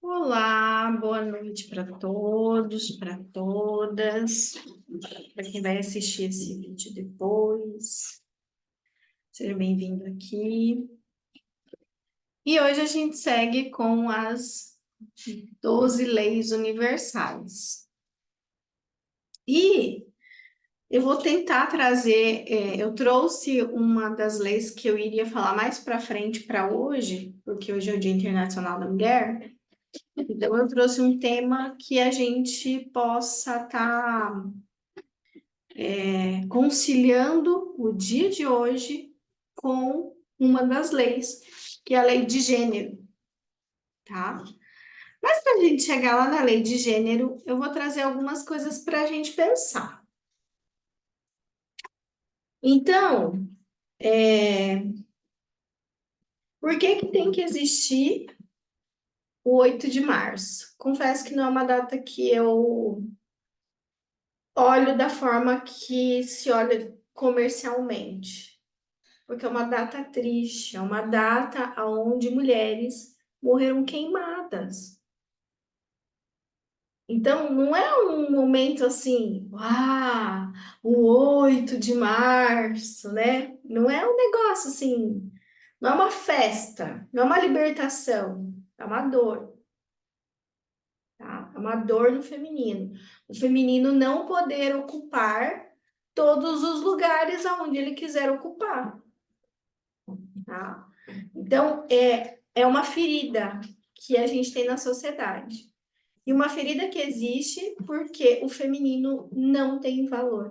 Olá, boa noite para todos, para todas, para quem vai assistir esse vídeo depois. Seja bem-vindo aqui. E hoje a gente segue com as 12 leis universais. E eu vou tentar trazer, eu trouxe uma das leis que eu iria falar mais para frente para hoje, porque hoje é o Dia Internacional da Mulher. Então, eu trouxe um tema que a gente possa estar conciliando o dia de hoje com uma das leis, que é a lei de gênero, tá? Mas para a gente chegar lá na lei de gênero, eu vou trazer algumas coisas para a gente pensar. Então, por que que tem que existir o 8 de março? Confesso que não é uma data que eu olho da forma que se olha comercialmente, porque é uma data triste, é uma data onde mulheres morreram queimadas. Então, não é um momento assim, o 8 de março, né? Não é um negócio assim, não é uma festa, não é uma libertação, é uma dor, tá? É uma dor no feminino. O feminino não poder ocupar todos os lugares aonde ele quiser ocupar, tá? Então, é uma ferida que a gente tem na sociedade. E uma ferida que existe porque o feminino não tem valor.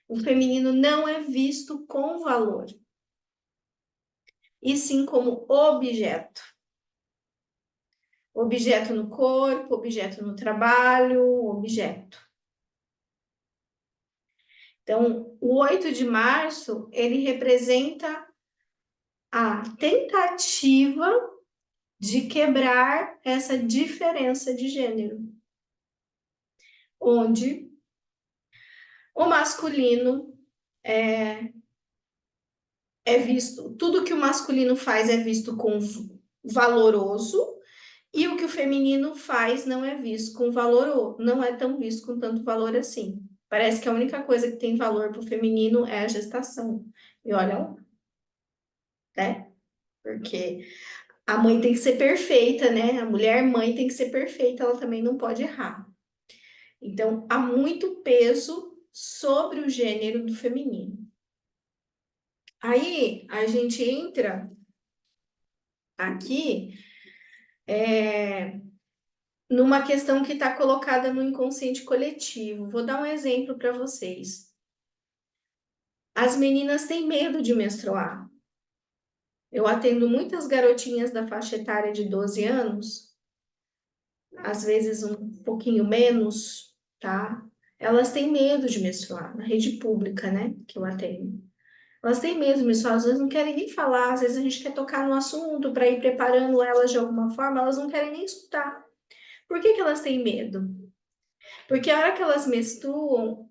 O feminino não é visto com valor, e sim como objeto. Objeto no corpo, objeto no trabalho, objeto. Então, o 8 de março, ele representa a tentativa de quebrar essa diferença de gênero, onde o masculino é visto, tudo que o masculino faz é visto com valoroso, e o que o feminino faz não é visto com valor, não é tão visto com tanto valor assim. Parece que a única coisa que tem valor para o feminino é a gestação. E olha lá, né? Porque a mãe tem que ser perfeita, né? A mulher mãe tem que ser perfeita, ela também não pode errar. Então, há muito peso sobre o gênero do feminino. Aí, a gente entra aqui numa questão que está colocada no inconsciente coletivo. Vou dar um exemplo para vocês. As meninas têm medo de menstruar. Eu atendo muitas garotinhas da faixa etária de 12 anos, às vezes um pouquinho menos, tá? Elas têm medo de menstruar, na rede pública, né, que eu atendo. Elas têm medo de menstruar, às vezes não querem nem falar, às vezes a gente quer tocar no assunto para ir preparando elas de alguma forma, elas não querem nem escutar. Por que que elas têm medo? Porque a hora que elas menstruam,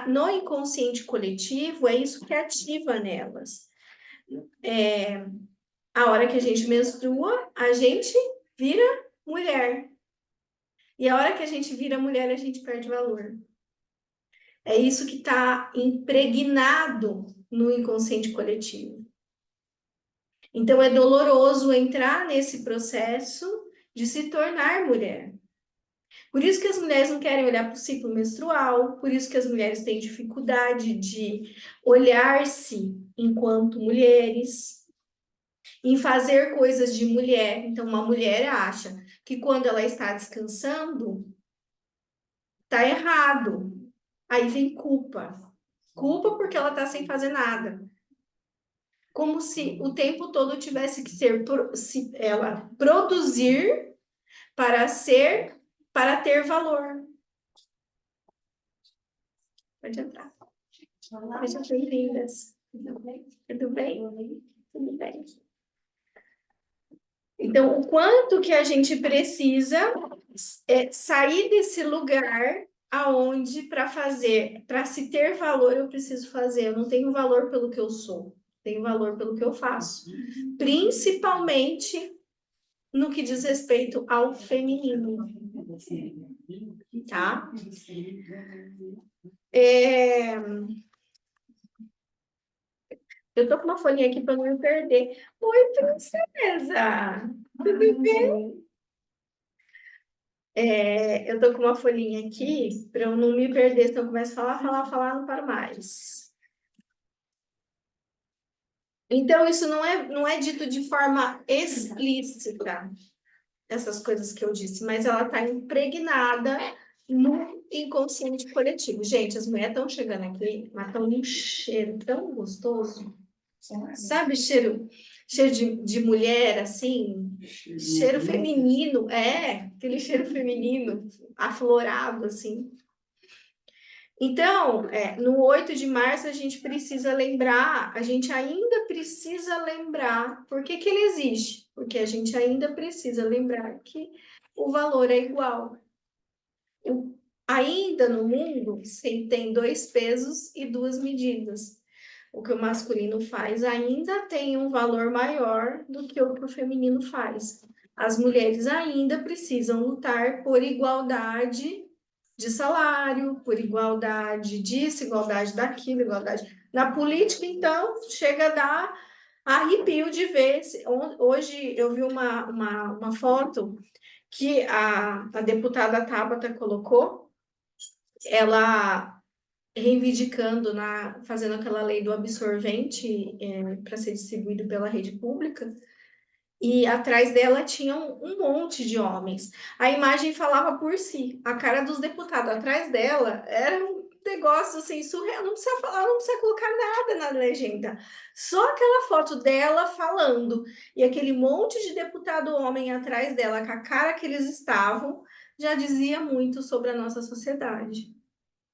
no inconsciente coletivo, é isso que ativa nelas. A hora que a gente menstrua, a gente vira mulher. E a hora que a gente vira mulher, a gente perde valor. É isso que está impregnado no inconsciente coletivo. Então, é doloroso entrar nesse processo de se tornar mulher. Por isso que as mulheres não querem olhar para o ciclo menstrual, por isso que as mulheres têm dificuldade de olhar-se enquanto mulheres, em fazer coisas de mulher. Então, uma mulher acha que quando ela está descansando, está errado. Aí vem culpa. Culpa porque ela está sem fazer nada. Como se o tempo todo tivesse que ser ela produzir para ser, para ter valor. Pode entrar. Sejam bem-vindas. Tudo bem? Tudo bem? Tudo bem. Então, o quanto que a gente precisa sair desse lugar aonde para se ter valor, eu preciso fazer. Eu não tenho valor pelo que eu sou, tenho valor pelo que eu faço. Principalmente no que diz respeito ao feminino, tá? Eu tô com uma folhinha aqui para não me perder. Oi, princesa! Tudo bem? Eu tô com uma folhinha aqui para eu não me perder, senão eu começo a falar, não paro mais. Então, isso não é dito de forma explícita, essas coisas que eu disse, mas ela está impregnada no inconsciente coletivo. Gente, as mulheres estão chegando aqui, mas estão num cheiro tão gostoso. Sabe, cheiro de mulher, assim, cheiro feminino, aquele cheiro feminino, aflorado, assim. Então, no 8 de março, a gente precisa lembrar, a gente ainda precisa lembrar por que que ele existe, porque a gente ainda precisa lembrar que o valor é igual. Ainda no mundo, se tem 2 pesos e 2 medidas. O que o masculino faz ainda tem um valor maior do que o que o feminino faz. As mulheres ainda precisam lutar por igualdade de salário, por igualdade disso, igualdade daquilo, igualdade. Na política, então, chega a dar arrepio de ver. Hoje eu vi uma foto que a deputada Tabata colocou, ela reivindicando, fazendo aquela lei do absorvente para ser distribuído pela rede pública, e atrás dela tinha um monte de homens. A imagem falava por si, a cara dos deputados atrás dela era um negócio assim surreal, não precisa falar, não precisa colocar nada na legenda, só aquela foto dela falando e aquele monte de deputado homem atrás dela, com a cara que eles estavam, já dizia muito sobre a nossa sociedade,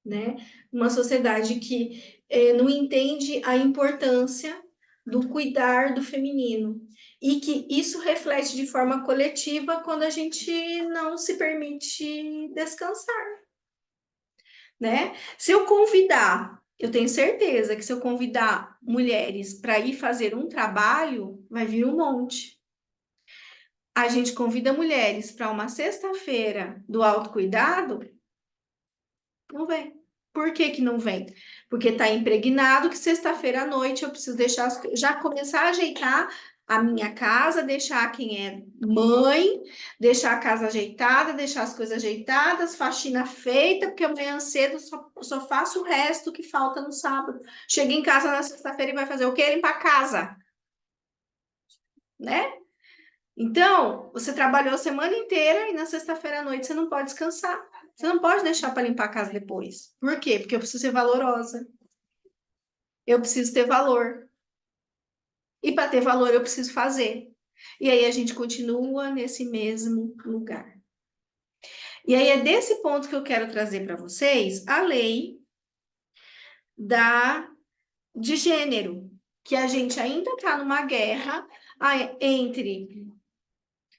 né? Uma sociedade que não entende a importância do cuidar do feminino e que isso reflete de forma coletiva quando a gente não se permite descansar, né? Se eu convidar, eu tenho certeza que se eu convidar mulheres para ir fazer um trabalho, vai vir um monte. A gente convida mulheres para uma sexta-feira do autocuidado, não vem. Por que que não vem? Porque está impregnado que sexta-feira à noite eu preciso deixar, já começar a ajeitar a minha casa, deixar quem é mãe, deixar a casa ajeitada, deixar as coisas ajeitadas, faxina feita, porque amanhã cedo só faço o resto que falta no sábado. Chega em casa na sexta-feira e vai fazer o quê? Limpar a casa, né? Então, você trabalhou a semana inteira e na sexta-feira à noite você não pode descansar. Você não pode deixar para limpar a casa depois. Por quê? Porque eu preciso ser valorosa. Eu preciso ter valor. E para ter valor, eu preciso fazer. E aí a gente continua nesse mesmo lugar. E aí é desse ponto que eu quero trazer para vocês a lei de gênero, que a gente ainda está numa guerra entre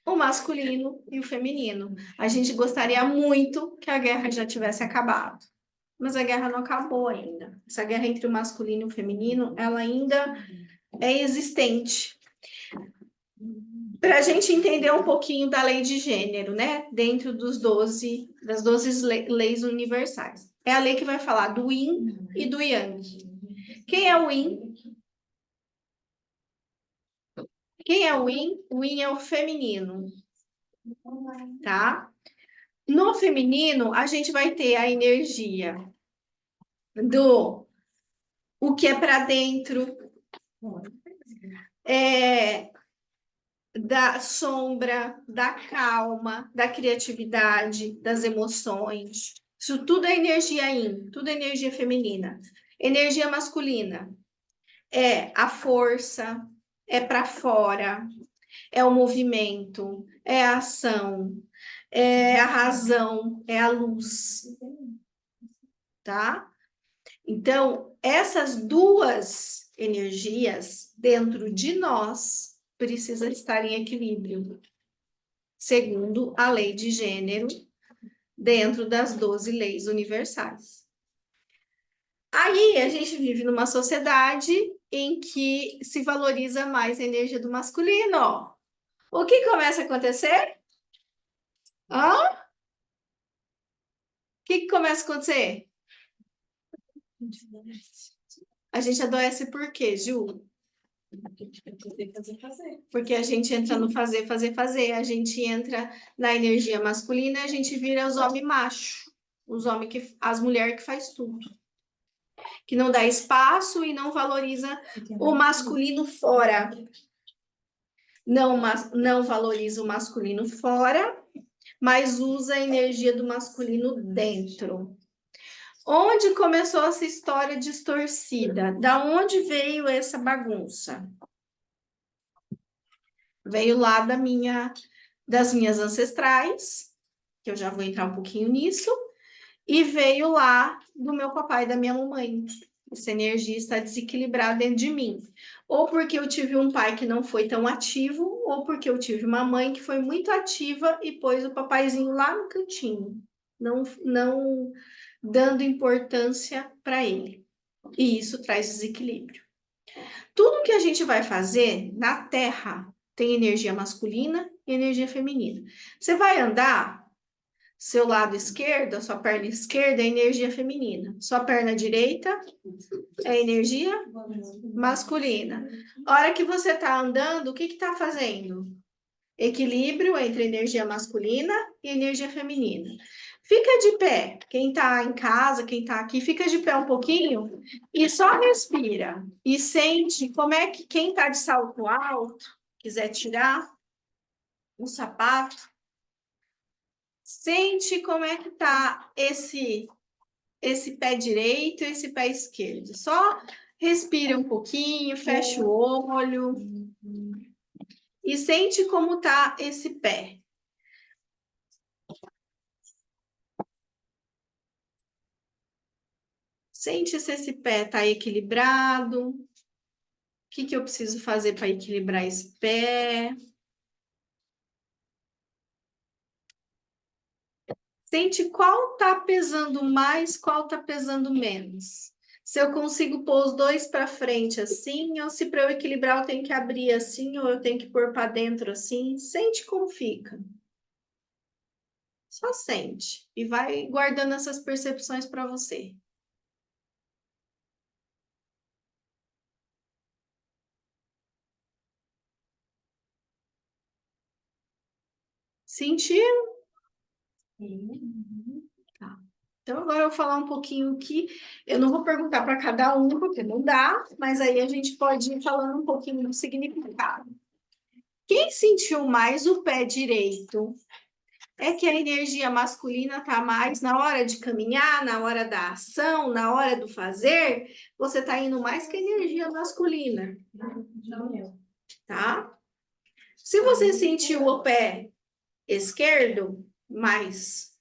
o masculino e o feminino. A gente gostaria muito que a guerra já tivesse acabado, mas a guerra não acabou ainda. Essa guerra entre o masculino e o feminino, ela ainda é existente. Para a gente entender um pouquinho da lei de gênero, né? Dentro das 12 leis universais. É a lei que vai falar do yin e do yang. Quem é o yin? Quem é o yin? O yin é o feminino, tá? No feminino, a gente vai ter a energia do o que é para dentro, da sombra, da calma, da criatividade, das emoções. Isso tudo é energia yin, tudo é energia feminina. Energia masculina é a força, é para fora, é o movimento, é a ação, é a razão, é a luz, tá? Então, essas duas energias dentro de nós precisam estar em equilíbrio, segundo a lei de gênero, dentro das 12 leis universais. Aí a gente vive numa sociedade em que se valoriza mais a energia do masculino. O que começa a acontecer? Hã? O que começa a acontecer? A gente adoece por quê, Ju? Porque a gente entra no fazer, fazer, fazer. A gente entra na energia masculina e a gente vira os homens machos. Os homens que, as mulheres que faz tudo. Que não dá espaço e não valoriza o masculino fora. Não valoriza o masculino fora, mas usa a energia do masculino dentro. Onde começou essa história distorcida? Da onde veio essa bagunça? Veio lá das minhas ancestrais, que eu já vou entrar um pouquinho nisso, e veio lá do meu papai e da minha mamãe. Essa energia está desequilibrada dentro de mim. Ou porque eu tive um pai que não foi tão ativo, ou porque eu tive uma mãe que foi muito ativa e pôs o papaizinho lá no cantinho, não dando importância para ele. E isso traz desequilíbrio. Tudo que a gente vai fazer na Terra tem energia masculina e energia feminina. Você vai andar, seu lado esquerdo, a sua perna esquerda é energia feminina. Sua perna direita é energia masculina. A hora que você está andando, o que está fazendo? Equilíbrio entre energia masculina e energia feminina. Fica de pé. Quem está em casa, quem está aqui, fica de pé um pouquinho e só respira. E sente como é que quem está de salto alto, quiser tirar o sapato, sente como é que está esse pé direito e esse pé esquerdo. Só respira um pouquinho, fecha o olho e sente como está esse pé. Sente se esse pé está equilibrado. O que eu preciso fazer para equilibrar esse pé? Sente qual está pesando mais, qual está pesando menos. Se eu consigo pôr os dois para frente assim, ou se para eu equilibrar eu tenho que abrir assim, ou eu tenho que pôr para dentro assim. Sente como fica. Só sente. E vai guardando essas percepções para você. Sentiu? Tá. Então, agora eu vou falar um pouquinho que eu não vou perguntar para cada um, porque não dá, mas aí a gente pode ir falando um pouquinho do significado. Quem sentiu mais o pé direito é que a energia masculina está mais na hora de caminhar, na hora da ação, na hora do fazer, você está indo mais que a energia masculina. Tá? Se você sentiu o pé esquerdo mais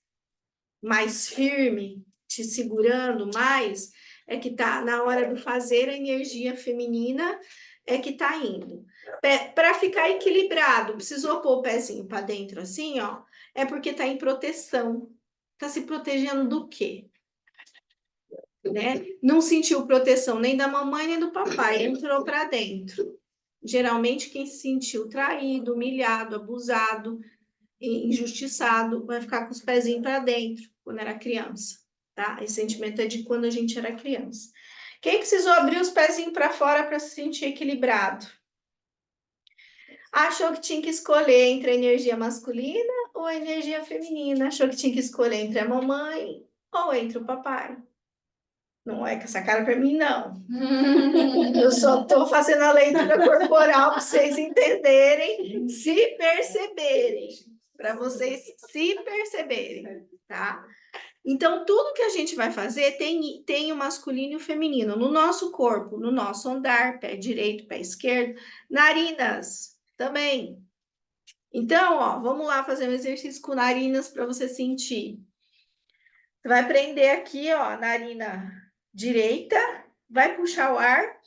firme, te segurando mais, é que tá na hora do fazer a energia feminina é que tá indo. Para ficar equilibrado, precisou pôr o pezinho para dentro assim, ó, é porque tá em proteção. Tá se protegendo do quê? Né? Não sentiu proteção nem da mamãe nem do papai, entrou para dentro. Geralmente quem se sentiu traído, humilhado, abusado, injustiçado, vai ficar com os pezinhos para dentro quando era criança, tá? Esse sentimento é de quando a gente era criança. Quem precisou abrir os pezinhos para fora para se sentir equilibrado? Achou que tinha que escolher entre a energia masculina ou a energia feminina? Achou que tinha que escolher entre a mamãe ou entre o papai? Não é com essa cara para mim, não. Eu só estou fazendo a leitura corporal para vocês entenderem, se perceberem, para vocês se perceberem, tá? Então, tudo que a gente vai fazer tem o masculino e o feminino no nosso corpo, no nosso andar, pé direito, pé esquerdo, narinas também. Então, ó, vamos lá fazer um exercício com narinas para você sentir. Você vai prender aqui, ó, narina direita, vai puxar o ar.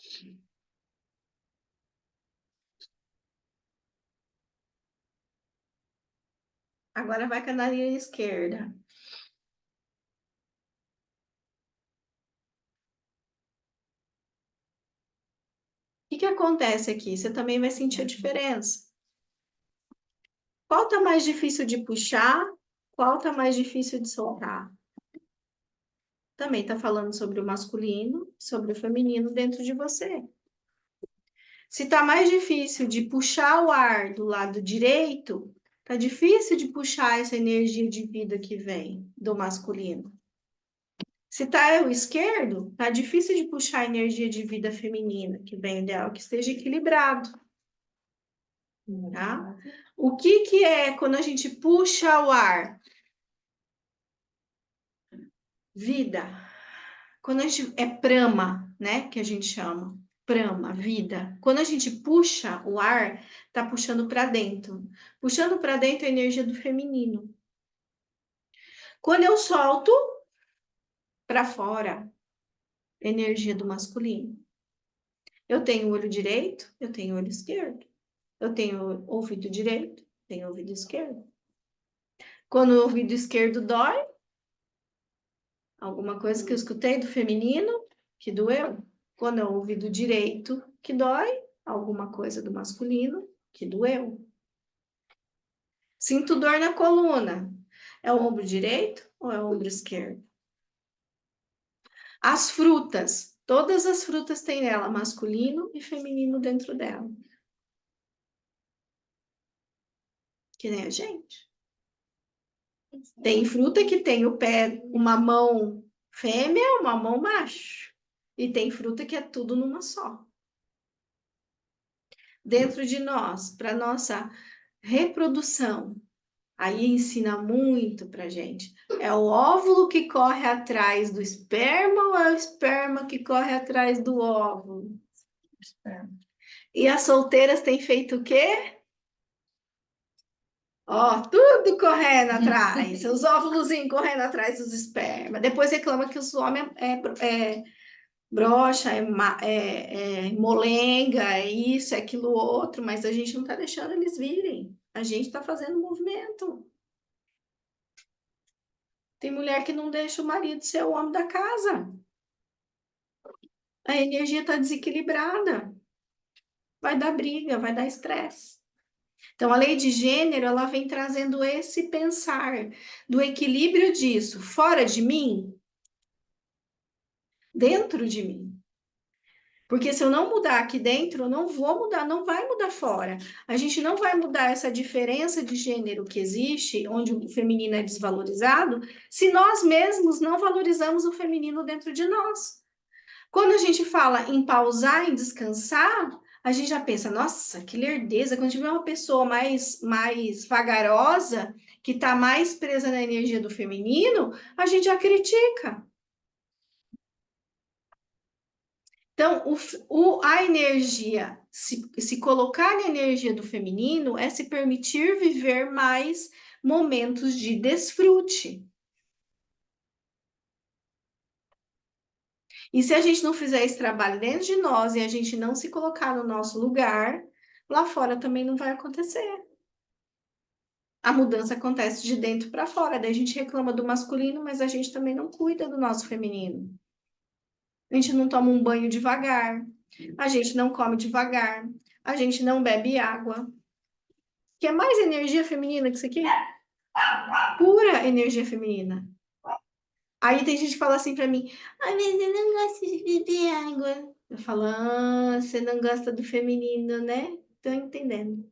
Agora vai com a narina esquerda. O que acontece aqui? Você também vai sentir a diferença. Qual tá mais difícil de puxar? Qual tá mais difícil de soltar? Também tá falando sobre o masculino, sobre o feminino dentro de você. Se tá mais difícil de puxar o ar do lado direito, tá difícil de puxar essa energia de vida que vem do masculino. Se tá o esquerdo, tá difícil de puxar a energia de vida feminina que vem, ideal que esteja equilibrado. Tá? O que é quando a gente puxa o ar? Vida. Quando a gente é prama, né, que a gente chama, prama, vida. Quando a gente puxa o ar, tá puxando para dentro. Puxando para dentro é a energia do feminino. Quando eu solto para fora, energia do masculino. Eu tenho olho direito, eu tenho olho esquerdo. Eu tenho ouvido direito, tenho ouvido esquerdo. Quando o ouvido esquerdo dói, alguma coisa que eu escutei do feminino que doeu. Quando é o ouvido direito que dói, alguma coisa do masculino que doeu. Sinto dor na coluna. É o ombro direito ou é o ombro esquerdo? As frutas. Todas as frutas têm nela masculino e feminino dentro dela. Que nem a gente. Tem fruta que tem o pé, uma mão fêmea, uma mão macho. E tem fruta que é tudo numa só. Dentro de nós, para nossa reprodução, aí ensina muito pra gente. É o óvulo que corre atrás do esperma ou é o esperma que corre atrás do óvulo? Esperma. E as solteiras têm feito o quê? Ó, tudo correndo atrás, os óvulos correndo atrás dos espermas. Depois reclama que os homens é broxa, molenga, é isso, é aquilo outro, mas a gente não tá deixando eles virem. A gente tá fazendo movimento. Tem mulher que não deixa o marido ser o homem da casa. A energia está desequilibrada. Vai dar briga, vai dar estresse. Então, a lei de gênero, ela vem trazendo esse pensar do equilíbrio disso, fora de mim, dentro de mim. Porque se eu não mudar aqui dentro, eu não vou mudar, não vai mudar fora. A gente não vai mudar essa diferença de gênero que existe, onde o feminino é desvalorizado, se nós mesmos não valorizamos o feminino dentro de nós. Quando a gente fala em pausar, em descansar, a gente já pensa, nossa, que lerdeza. Quando tiver uma pessoa mais vagarosa, que está mais presa na energia do feminino, a gente já critica. Então, a energia, se colocar na energia do feminino, é se permitir viver mais momentos de desfrute. E se a gente não fizer esse trabalho dentro de nós e a gente não se colocar no nosso lugar, lá fora também não vai acontecer. A mudança acontece de dentro para fora, daí a gente reclama do masculino, mas a gente também não cuida do nosso feminino. A gente não toma um banho devagar, a gente não come devagar, a gente não bebe água. Quer mais energia feminina que isso aqui? Pura energia feminina. Aí tem gente que fala assim para mim, ai, mas eu não gosto de beber água. Eu falo, você não gosta do feminino, né? Tô entendendo.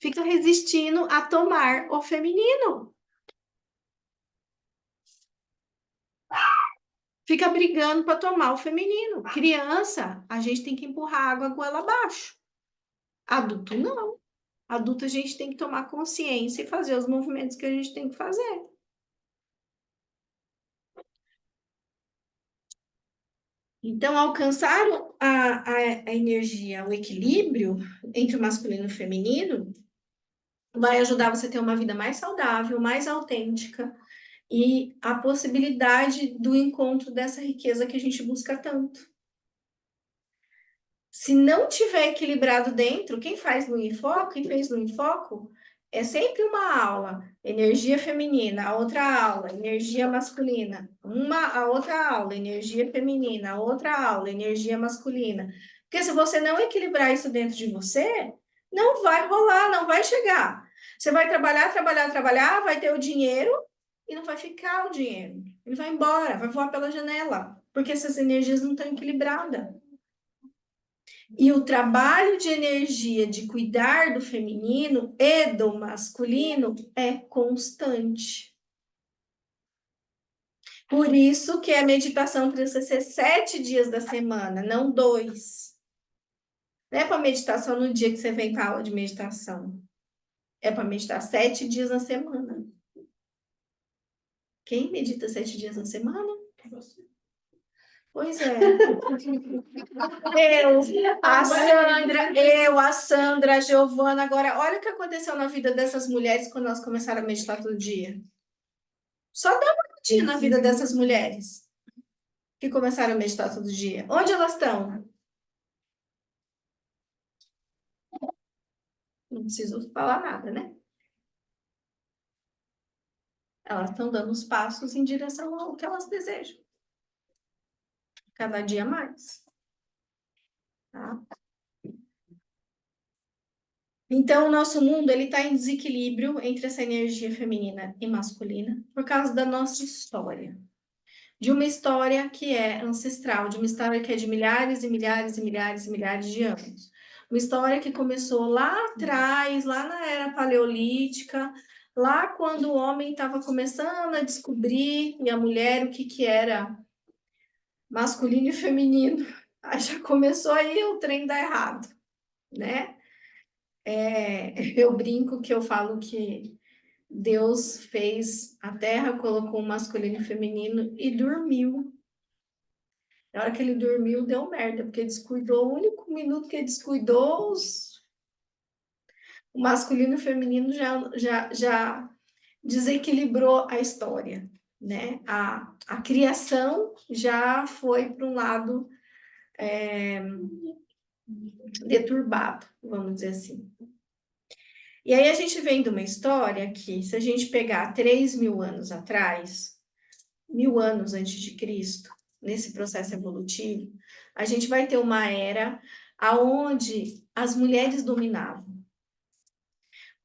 Fica resistindo a tomar o feminino. Fica brigando para tomar o feminino. Criança, a gente tem que empurrar a água goela abaixo. Adulto, não. Adulto, a gente tem que tomar consciência e fazer os movimentos que a gente tem que fazer. Então, alcançar a energia, o equilíbrio entre o masculino e o feminino, vai ajudar você a ter uma vida mais saudável, mais autêntica e a possibilidade do encontro dessa riqueza que a gente busca tanto. Se não tiver equilibrado dentro, quem faz no Enfoco, quem fez no Enfoco, é sempre uma aula, energia feminina, a outra aula, energia masculina, a outra aula, energia feminina, a outra aula, energia masculina. Porque se você não equilibrar isso dentro de você, não vai rolar, não vai chegar. Você vai trabalhar, trabalhar, trabalhar, vai ter o dinheiro e não vai ficar o dinheiro. Ele vai embora, vai voar pela janela, porque essas energias não estão equilibradas. E o trabalho de energia de cuidar do feminino e do masculino é constante. Por isso que a meditação precisa ser 7 dias da semana, não 2. Não é para meditação no dia que você vem para a aula de meditação. É para meditar 7 dias na semana. Quem medita 7 dias na semana? Pois é. A Sandra, a Giovana. Agora, olha o que aconteceu na vida dessas mulheres quando elas começaram a meditar todo dia. Só dá uma olhadinha na vida dessas mulheres que começaram a meditar todo dia. Onde elas estão? Não preciso falar nada, né? Elas estão dando os passos em direção ao que elas desejam. Cada dia mais. Tá? Então, o nosso mundo ele está em desequilíbrio entre essa energia feminina e masculina por causa da nossa história. De uma história que é ancestral, de uma história que é de milhares e milhares e milhares e milhares de anos. Uma história que começou lá atrás, lá na era paleolítica, lá quando o homem estava começando a descobrir, e a mulher, o que, que era masculino e feminino. Aí já começou aí o trem dar errado, né? Eu brinco que eu falo que Deus fez a terra, colocou o masculino e o feminino e dormiu. Na hora que ele dormiu, deu merda, porque descuidou, o único minuto que ele descuidou, o masculino e o feminino já desequilibrou a história, né? A criação já foi para um lado deturbado, vamos dizer assim. E aí a gente vem de uma história que, se a gente pegar 3.000 anos atrás, 1.000 anos antes de Cristo, nesse processo evolutivo, a gente vai ter uma era aonde as mulheres dominavam,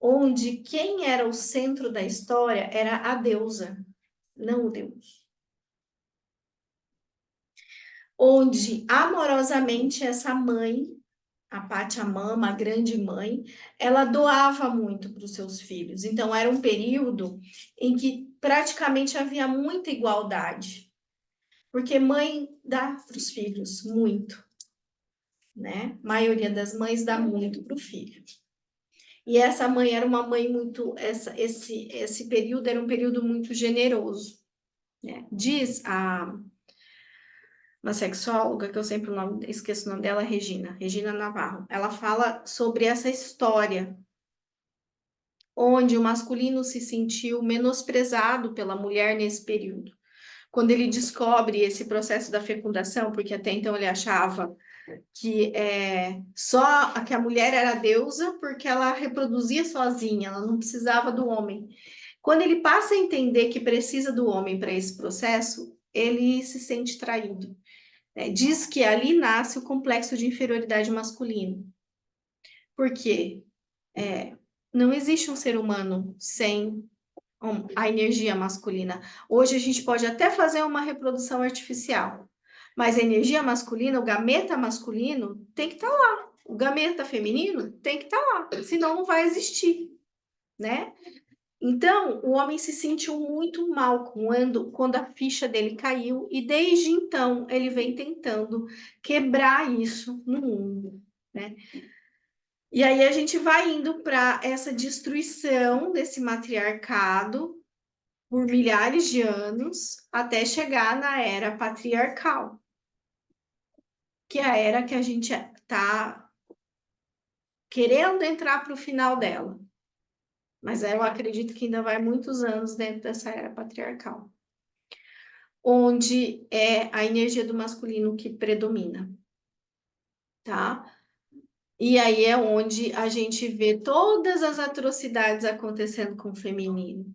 onde quem era o centro da história era a deusa, não o Deus. Onde amorosamente essa mãe, a Pachamama, a grande mãe, ela doava muito para os seus filhos. Então era um período em que praticamente havia muita igualdade. Porque mãe dá para os filhos muito, né? A maioria das mães dá muito para o filho. E essa mãe era uma mãe muito. Esse período era um período muito generoso. Né? Diz uma sexóloga, que eu sempre esqueço o nome dela, Regina Navarro. Ela fala sobre essa história onde o masculino se sentiu menosprezado pela mulher nesse período. Quando ele descobre esse processo da fecundação, porque até então ele achava que só que a mulher era deusa porque ela reproduzia sozinha, ela não precisava do homem. Quando ele passa a entender que precisa do homem para esse processo, ele se sente traído. Diz que ali nasce o complexo de inferioridade masculino. Por quê? Não existe um ser humano sem a energia masculina. Hoje a gente pode até fazer uma reprodução artificial, mas a energia masculina, o gameta masculino, tem que estar lá. O gameta feminino tem que estar lá, senão não vai existir, né? Então, o homem se sentiu muito mal quando a ficha dele caiu, e desde então ele vem tentando quebrar isso no mundo, né? E aí a gente vai indo para essa destruição desse matriarcado por milhares de anos até chegar na era patriarcal, que é a era que a gente está querendo entrar para o final dela. Mas eu acredito que ainda vai muitos anos dentro dessa era patriarcal, onde é a energia do masculino que predomina, tá? E aí é onde a gente vê todas as atrocidades acontecendo com o feminino,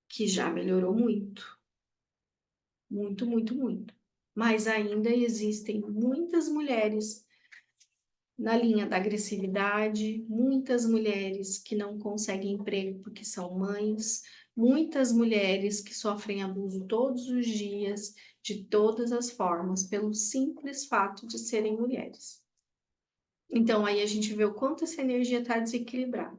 que já melhorou muito, muito, muito, muito. Mas ainda existem muitas mulheres na linha da agressividade, muitas mulheres que não conseguem emprego porque são mães, muitas mulheres que sofrem abuso todos os dias, de todas as formas, pelo simples fato de serem mulheres. Então, aí a gente vê o quanto essa energia está desequilibrada.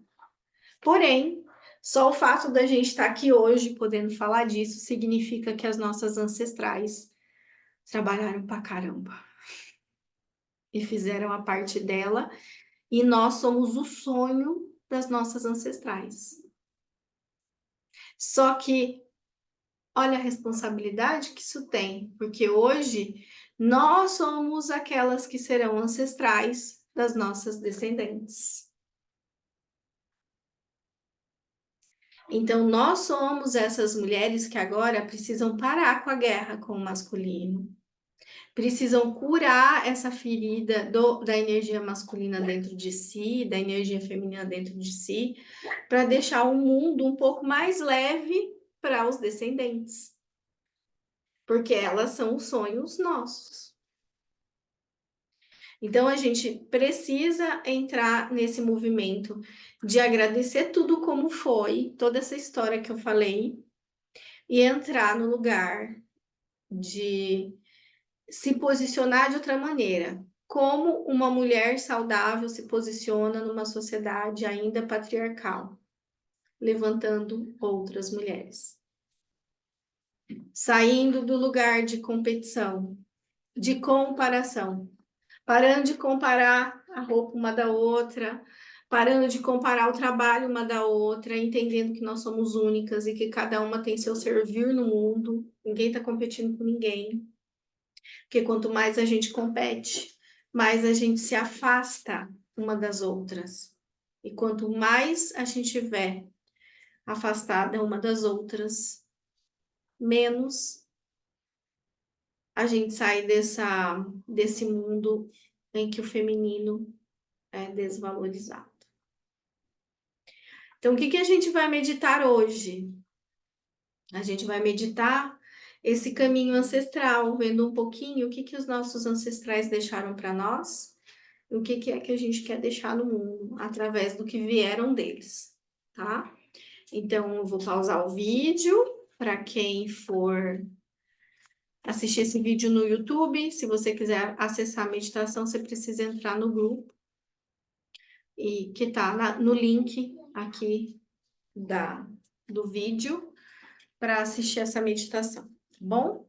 Porém, só o fato da gente estar aqui hoje podendo falar disso significa que as nossas ancestrais trabalharam pra caramba e fizeram a parte dela, e nós somos o sonho das nossas ancestrais. Só que olha a responsabilidade que isso tem, porque hoje nós somos aquelas que serão ancestrais das nossas descendentes. Então, nós somos essas mulheres que agora precisam parar com a guerra com o masculino, precisam curar essa ferida da energia masculina dentro de si, da energia feminina dentro de si, para deixar o mundo um pouco mais leve para os descendentes, porque elas são os sonhos nossos. Então a gente precisa entrar nesse movimento de agradecer tudo como foi, toda essa história que eu falei, e entrar no lugar de se posicionar de outra maneira. Como uma mulher saudável se posiciona numa sociedade ainda patriarcal, levantando outras mulheres. Saindo do lugar de competição, de comparação. Parando de comparar a roupa uma da outra, parando de comparar o trabalho uma da outra, entendendo que nós somos únicas e que cada uma tem seu servir no mundo, ninguém está competindo com ninguém. Porque quanto mais a gente compete, mais a gente se afasta uma das outras. E quanto mais a gente estiver afastada uma das outras, menos a gente sai desse mundo em que o feminino é desvalorizado. Então, o que a gente vai meditar hoje? A gente vai meditar esse caminho ancestral, vendo um pouquinho o que os nossos ancestrais deixaram para nós e o que é que a gente quer deixar no mundo através do que vieram deles, tá? Então, eu vou pausar o vídeo para quem for assistir esse vídeo no YouTube. Se você quiser acessar a meditação, você precisa entrar no grupo e que tá no link aqui do vídeo para assistir essa meditação, tá bom?